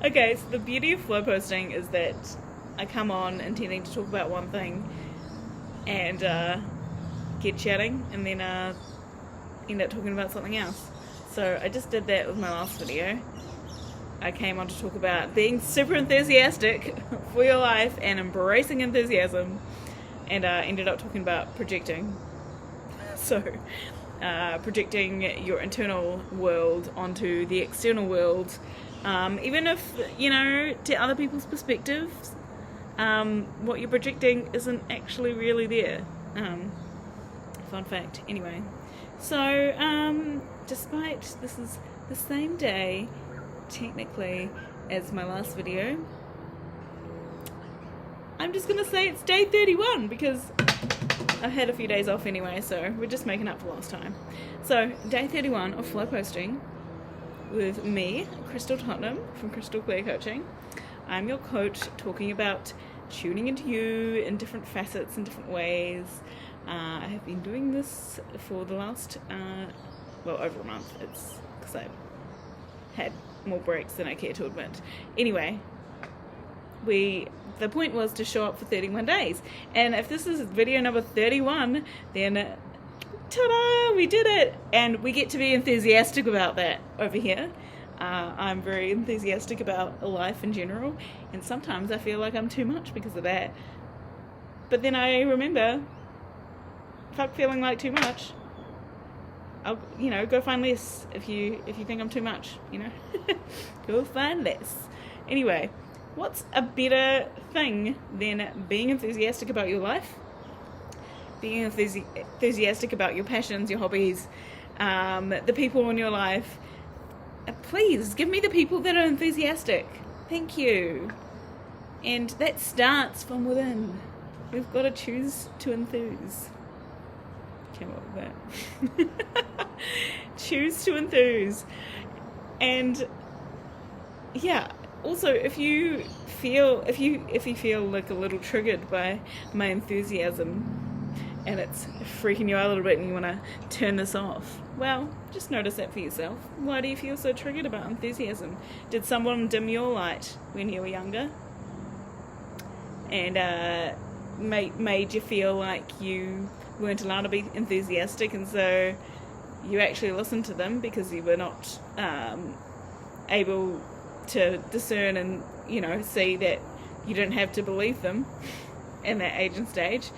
Okay, so the beauty of flow posting is that I come on intending to talk about one thing and get chatting and then end up talking about something else. So I just did that with my last video. I came on to talk about being super enthusiastic for your life and embracing enthusiasm, and ended up talking about projecting. So, projecting your internal world onto the external world, even if, to other people's perspectives, what you're projecting isn't actually really there. Fun fact, anyway. So, despite this is the same day, technically, as my last video, I'm just gonna say it's day 31 because I've had a few days off anyway, so we're just making up for lost time. So, day 31 of flow posting with me, Crystal Tottenham from Crystal Clear Coaching. I'm your coach talking about tuning into you in different facets and different ways. I have been doing this for the last, over a month. It's because I've had more breaks than I care to admit. Anyway, the point was to show up for 31 days. And if this is video number 31, then ta-da, we did it. And we get to be enthusiastic about that over here. I'm very enthusiastic about life in general. And sometimes I feel like I'm too much because of that. But then I remember, fuck feeling like too much. I'll, go find less if you think I'm too much, Go find less. Anyway, what's a better thing than being enthusiastic about your life? Being enthusiastic about your passions, your hobbies, the people in your life. Please, give me the people that are enthusiastic. Thank you. And that starts from within. We've got to choose to enthuse. Came up with that. Choose to enthuse. And yeah, also if you feel like a little triggered by my enthusiasm and it's freaking you out a little bit and you want to turn this off, well, just notice that for yourself. Why do you feel so triggered about enthusiasm? Did someone dim your light when you were younger and made you feel like you weren't allowed to be enthusiastic, and so you actually listened to them because you were not able to discern and see that you didn't have to believe them in that age and stage?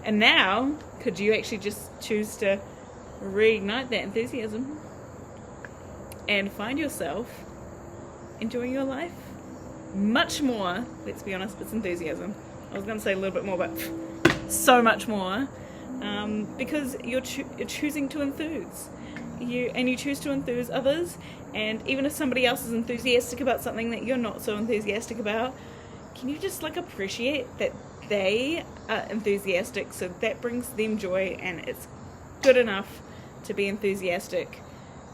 And now, could you actually just choose to reignite that enthusiasm and find yourself enjoying your life much more? Let's be honest, it's enthusiasm. I was going to say a little bit more, but so much more. Because you're choosing to enthuse. You choose to enthuse others, and even if somebody else is enthusiastic about something that you're not so enthusiastic about, can you just appreciate that they are enthusiastic, so that brings them joy, and it's good enough to be enthusiastic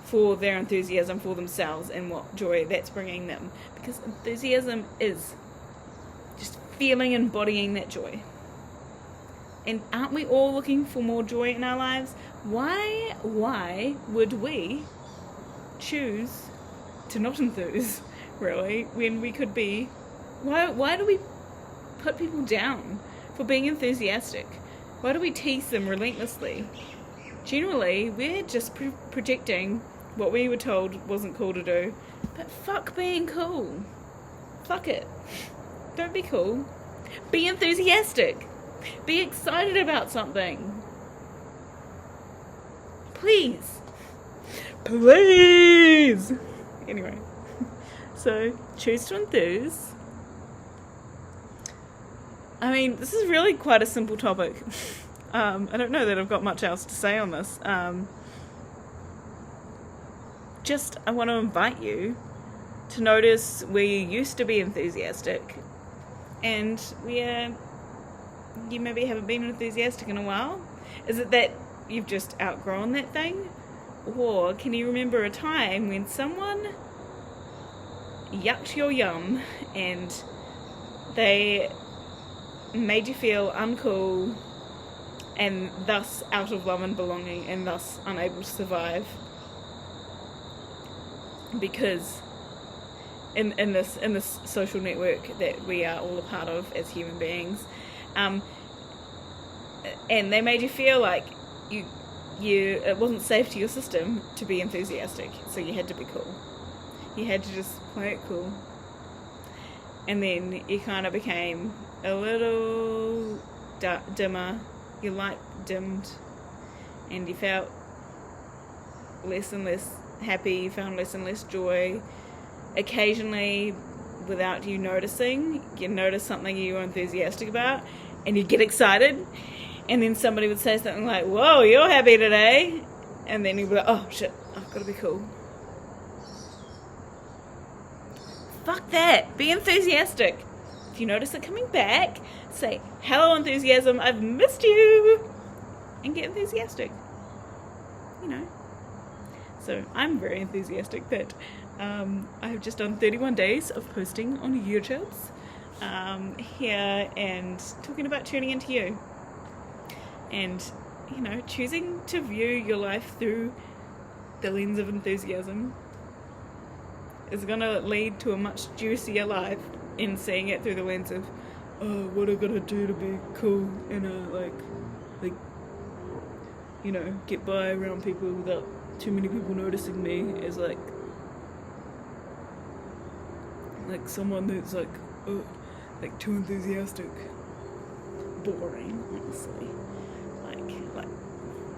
for their enthusiasm for themselves and what joy that's bringing them, because enthusiasm is just feeling, embodying that joy. And aren't we all looking for more joy in our lives? Why would we choose to not enthuse, really, when we could be? Why do we put people down for being enthusiastic? Why do we tease them relentlessly? Generally, we're just projecting what we were told wasn't cool to do. But fuck being cool. Fuck it. Don't be cool. Be enthusiastic. Be excited about something. Please. Please. Anyway. So, choose to enthuse. I mean, this is really quite a simple topic. I don't know that I've got much else to say on this. I want to invite you to notice where you used to be enthusiastic and where you maybe haven't been enthusiastic in a while. Is it that you've just outgrown that thing? Or can you remember a time when someone yucked your yum and they made you feel uncool and thus out of love and belonging and thus unable to survive because in this social network that we are all a part of as human beings, and they made you feel like you it wasn't safe to your system to be enthusiastic, so you had to be cool. You had to just play it cool, and then you kind of became a little dimmer. Your light dimmed, and you felt less and less happy. You found less and less joy. Occasionally, without you noticing, you notice something you were enthusiastic about, and you get excited, and then somebody would say something like, "Whoa, you're happy today," and then you'd be like, "Oh shit, I've got to be cool." Fuck that. Be enthusiastic. If you notice it coming back, say, "Hello, enthusiasm, I've missed you," and get enthusiastic. You know. So I'm very enthusiastic that I have just done 31 days of posting on YouTube's here and talking about tuning into you. And, you know, choosing to view your life through the lens of enthusiasm is going to lead to a much juicier life in seeing it through the lens of, oh, what I gotta do to be cool and like you know, get by around people without too many people noticing me as like someone that's like too enthusiastic. Boring, honestly. Like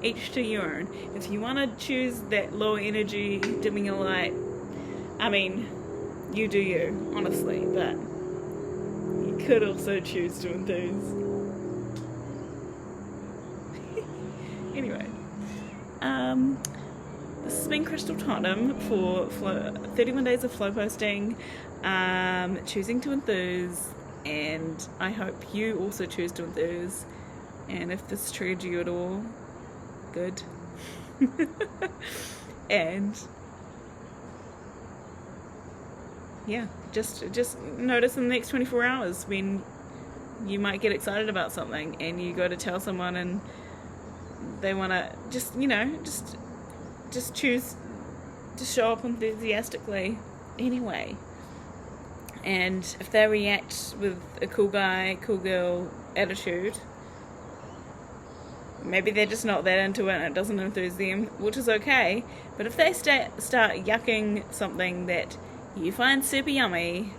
each to your own. If you want to choose that low energy, dimming your light, I mean, you do you, honestly, but you could also choose to enthuse. Anyway, this has been Crystal Tottenham for 31 days of flow posting, choosing to enthuse, and I hope you also choose to enthuse, and if this triggered you at all, good. And yeah, just notice in the next 24 hours when you might get excited about something and you go to tell someone and they want to just choose to show up enthusiastically anyway. And if they react with a cool guy, cool girl attitude, maybe they're just not that into it and it doesn't enthuse them, which is okay. But if they start yucking something that you find super yummy,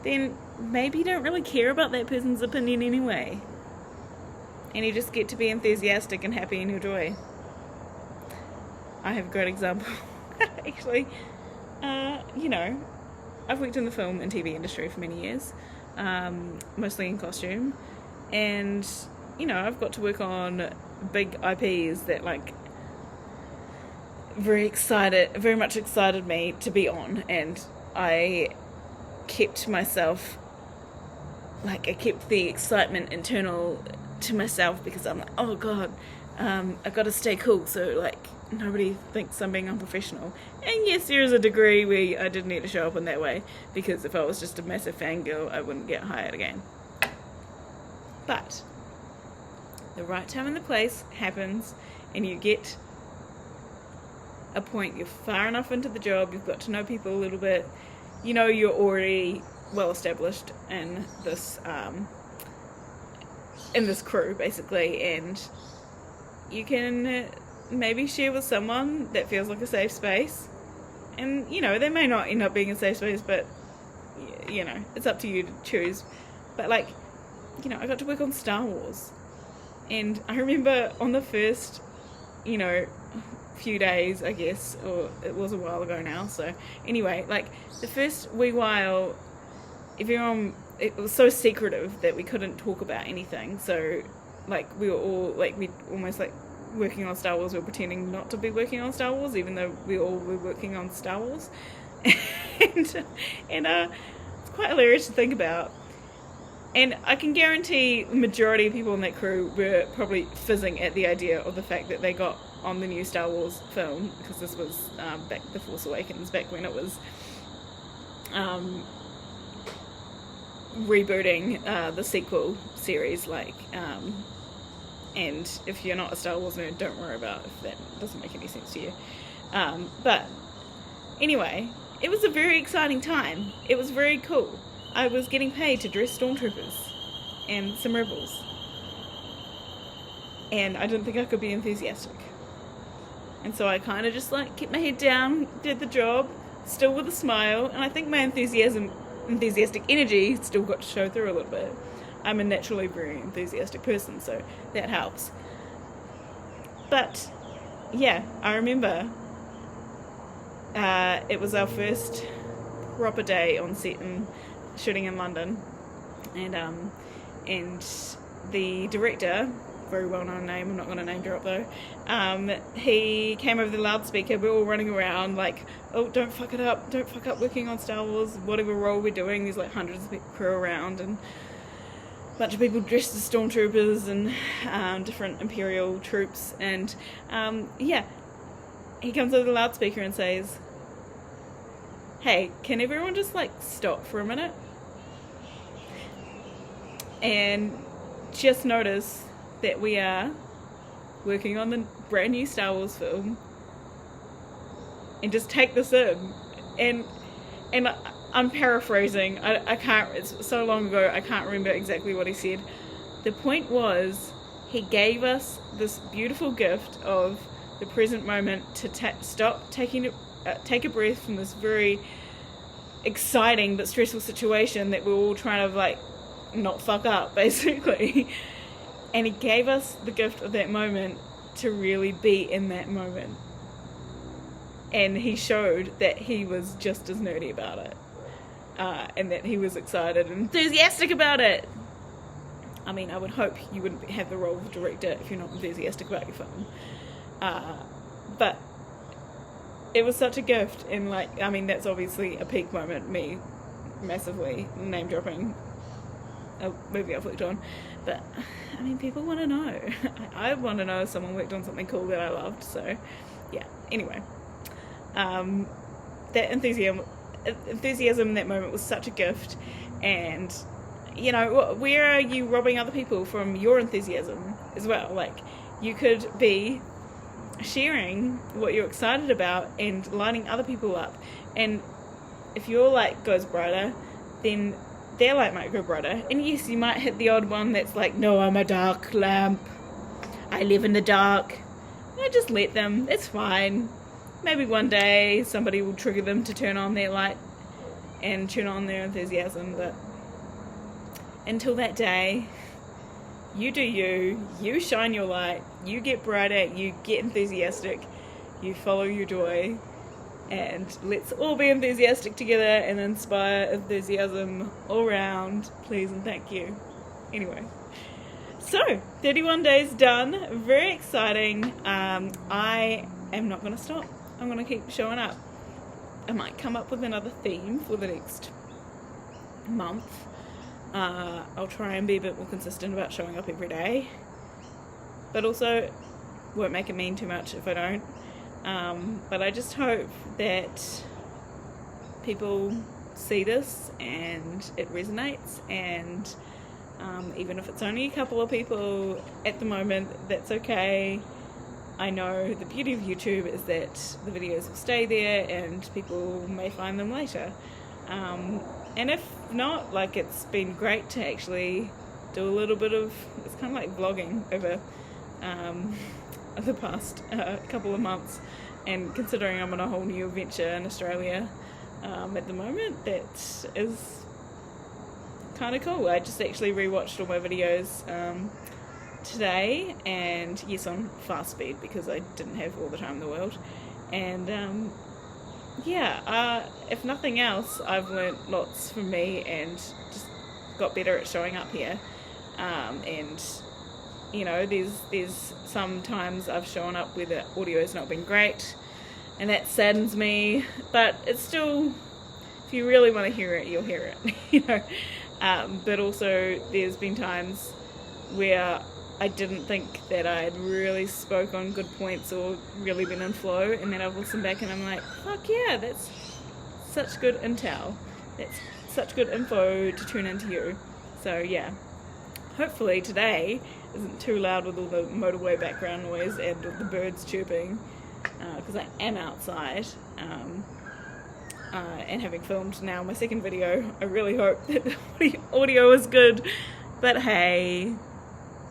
then maybe you don't really care about that person's opinion anyway. And you just get to be enthusiastic and happy in your joy. I have a great example. Actually, you know, I've worked in the film and TV industry for many years, mostly in costume, and you know, I've got to work on big IPs that like very much excited me to be on, and I kept myself, like, I kept the excitement internal to myself because I'm like, oh god, I've got to stay cool so like nobody thinks I'm being unprofessional. And yes, there is a degree where I did need to show up in that way, because if I was just a massive fangirl, I wouldn't get hired again. But the right time and the place happens, and you get a point, you're far enough into the job, you've got to know people a little bit, you know, you're already well established in this crew basically, and you can maybe share with someone that feels like a safe space. And you know, they may not end up being a safe space, but you know, it's up to you to choose. But like, you know, I got to work on Star Wars, and I remember on the first, you know, few days, I guess, or it was a while ago now, so anyway, like the first wee while, everyone, it was so secretive that we couldn't talk about anything, so like we were all like, we almost like working on Star Wars, we were pretending not to be working on Star Wars even though we all were working on Star Wars. and it's quite hilarious to think about. And I can guarantee the majority of people in that crew were probably fizzing at the idea of the fact that they got on the new Star Wars film, because this was back The Force Awakens, back when it was rebooting the sequel series, like, and if you're not a Star Wars nerd, don't worry about if that doesn't make any sense to you. But anyway, it was a very exciting time. It was very cool. I was getting paid to dress stormtroopers and some rebels. And I didn't think I could be enthusiastic. And so I kind of just like kept my head down, did the job, still with a smile, and I think my enthusiastic energy still got to show through a little bit. I'm a naturally very enthusiastic person, so that helps. But yeah, I remember it was our first proper day on set and shooting in London, and the director, very well-known name, I'm not going to name drop though, he came over the loudspeaker. We were all running around like, oh, don't fuck up working on Star Wars, whatever role we're doing. There's like hundreds of crew around and a bunch of people dressed as stormtroopers and different Imperial troops, and yeah, he comes over the loudspeaker and says, hey, can everyone just like stop for a minute and just notice that we are working on the brand new Star Wars film, and just take this in. And I'm paraphrasing, I can't, it's so long ago I can't remember exactly what he said. The point was, he gave us this beautiful gift of the present moment to stop, take a breath from this very exciting but stressful situation that we're all trying to like not fuck up, basically. And he gave us the gift of that moment to really be in that moment. And he showed that he was just as nerdy about it. And that he was excited and enthusiastic about it. I mean, I would hope you wouldn't have the role of director if you're not enthusiastic about your film. But it was such a gift. And like, I mean, that's obviously a peak moment, me massively name dropping a movie I've worked on. But I mean, people want to know. I want to know if someone worked on something cool that I loved. So yeah, anyway, that enthusiasm in that moment was such a gift. And you know, where are you robbing other people from your enthusiasm as well? Like, you could be sharing what you're excited about and lighting other people up, and if your light goes brighter, then their light might go brighter. And yes, you might hit the odd one that's like, no, I'm a dark lamp, I live in the dark. Just let them, it's fine. Maybe one day somebody will trigger them to turn on their light and turn on their enthusiasm, but until that day, you do you shine your light, you get brighter, you get enthusiastic, you follow your joy, and let's all be enthusiastic together and inspire enthusiasm all around, please and thank you. Anyway, so 31 days done, very exciting. I am not going to stop, I'm going to keep showing up. I might come up with another theme for the next month. I'll try and be a bit more consistent about showing up every day, but also won't make it mean too much if I don't. But I just hope that people see this and it resonates, and even if it's only a couple of people at the moment, that's okay. I know the beauty of YouTube is that the videos will stay there and people may find them later. And if not, like, it's been great to actually do a little bit of, it's kind of like vlogging over the past couple of months, and considering I'm on a whole new adventure in Australia at the moment, that is kind of cool. I just actually rewatched all my videos today, and yes, on fast speed because I didn't have all the time in the world, and yeah, if nothing else, I've learnt lots from me and just got better at showing up here. And you know, there's sometimes I've shown up where the audio's not been great, and that saddens me, but it's still, if you really want to hear it, you'll hear it, you know. But also there's been times where I didn't think that I'd really spoke on good points or really been in flow, and then I've listened back and I'm like, fuck yeah, that's such good intel, that's such good info to tune into you. So yeah, hopefully today isn't too loud with all the motorway background noise and the birds chirping, because I am outside. and having filmed now my second video, I really hope that the audio is good. But hey,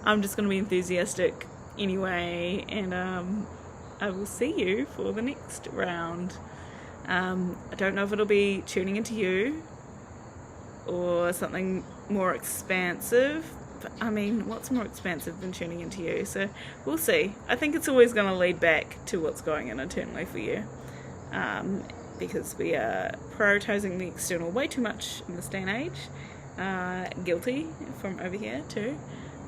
I'm just going to be enthusiastic anyway, and I will see you for the next round. I don't know if it'll be tuning into you or something more expansive. But, I mean, what's more expansive than tuning into you? So we'll see. I think it's always going to lead back to what's going on internally for you, because we are prioritising the external way too much in this day and age. Guilty from over here too.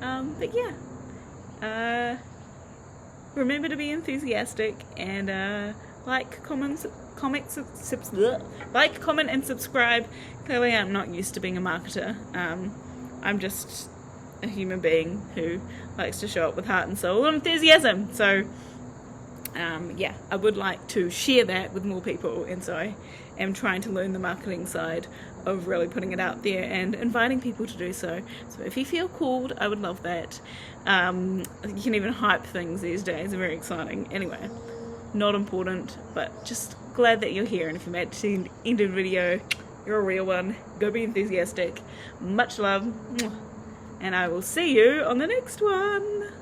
But yeah, remember to be enthusiastic, and like, comment, and subscribe. Clearly I'm not used to being a marketer. I'm just a human being who likes to show up with heart and soul and enthusiasm. So yeah, I would like to share that with more people, and so I am trying to learn the marketing side of really putting it out there and inviting people to do so. So if you feel called, I would love that. You can even hype things these days, very exciting. Anyway, not important, but just glad that you're here, and if you made it to the end of the video, you're a real one. Go be enthusiastic. Much love, and I will see you on the next one.